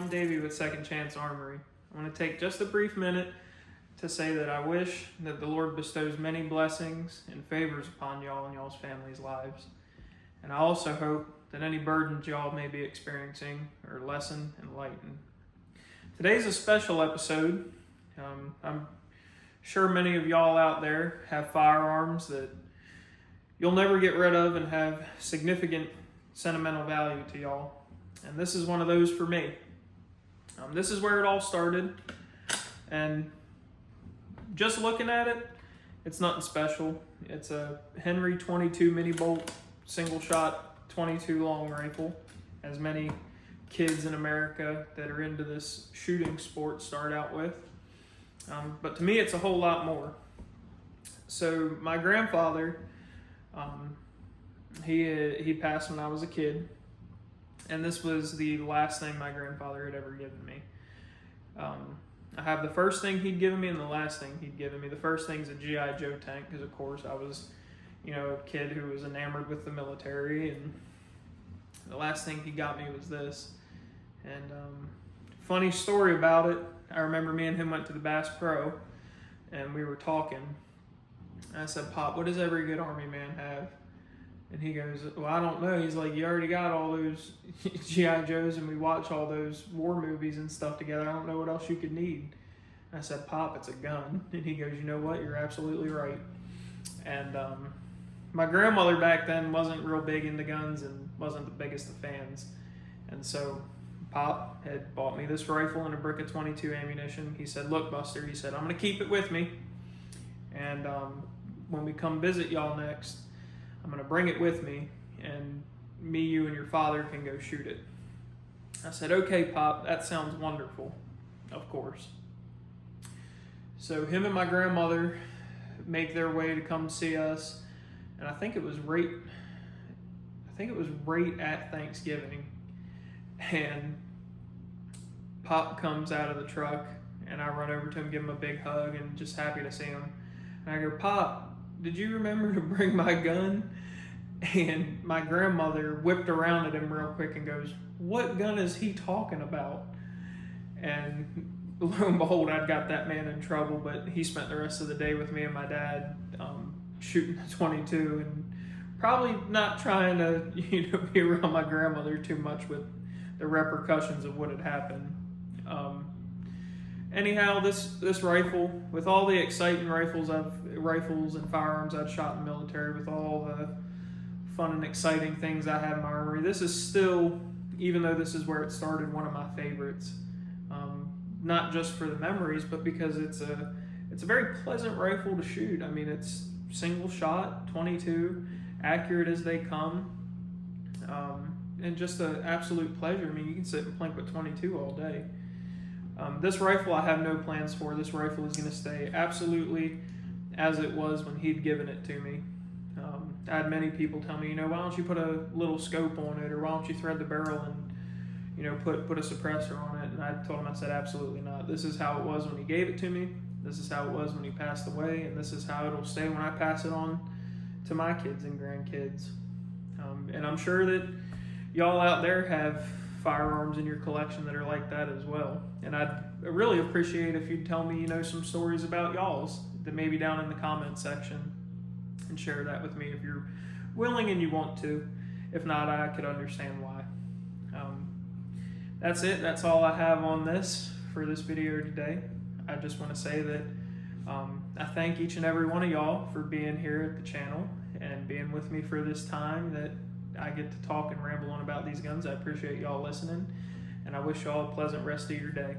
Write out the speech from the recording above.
Davey with Second Chance Armory. I want to take just a brief minute to say that I wish that the Lord bestows many blessings and favors upon y'all and y'all's families' lives. And I also hope that any burdens y'all may be experiencing are lessened and lightened. Today's a special episode. I'm sure many of y'all out there have firearms that you'll never get rid of and have significant sentimental value to y'all. And this is one of those for me. This is where it all started. And just looking at it, it's nothing special. It's a Henry 22 mini bolt, single shot 22 long rifle, as many kids in America that are into this shooting sport start out with. But to me, it's a whole lot more. So my grandfather, he passed when I was a kid, and this was the last thing my grandfather had ever given me. I have the first thing he'd given me and the last thing he'd given me. The first thing's a G.I. Joe tank, because of course I was, a kid who was enamored with the military, and the last thing he got me was this. And funny story about it, I remember me and him went to the Bass Pro, and we were talking. I said, "Pop, what does every good Army man have?" And he goes, "Well, I don't know." He's like, "You already got all those G.I. Joes, and we watch all those war movies and stuff together. I don't know what else you could need." I said, "Pop, it's a gun." And he goes, "You know what? You're absolutely right." And my grandmother back then wasn't real big into guns and wasn't the biggest of fans. And so Pop had bought me this rifle and a brick of 22 ammunition. He said, "Look, Buster," he said, "I'm going to keep it with me. And when we come visit y'all next, I'm going to bring it with me, and me, you, and your father can go shoot it." I said, "Okay, Pop, that sounds wonderful," of course. So him and my grandmother make their way to come see us, and I think it was right at Thanksgiving, and Pop comes out of the truck, and I run over to him, give him a big hug, and just happy to see him. And I go, "Pop, did you remember to bring my gun?" And my grandmother whipped around at him real quick and goes, "What gun is he talking about?" And lo and behold, I'd got that man in trouble, but he spent the rest of the day with me and my dad shooting the 22, and probably not trying to be around my grandmother too much with the repercussions of what had happened. Anyhow, this rifle, with all the exciting rifles and firearms I'd shot in the military, with all the fun and exciting things I had in my armory, this is still, even though this is where it started, one of my favorites. Not just for the memories, but because it's a very pleasant rifle to shoot. I mean, it's single shot, 22, accurate as they come, and just an absolute pleasure. I mean, you can sit and plink with 22 all day. This rifle I have no plans for. This rifle is going to stay absolutely as it was when he'd given it to me. I had many people tell me, "Why don't you put a little scope on it, or why don't you thread the barrel and put a suppressor on it?" And I told him, I said, "Absolutely not. This is how it was when he gave it to me. This is how it was when he passed away, and this is how it'll stay when I pass it on to my kids and grandkids." And I'm sure that y'all out there have firearms in your collection that are like that as well. And I'd really appreciate if you'd tell me, some stories about y'all's, that maybe down in the comment section, and share that with me if you're willing and you want to. If not, I could understand why. That's it. That's all I have on this for this video today. I just want to say that I thank each and every one of y'all for being here at the channel and being with me for this time that I get to talk and ramble on about these guns. I appreciate y'all listening, and I wish y'all a pleasant rest of your day.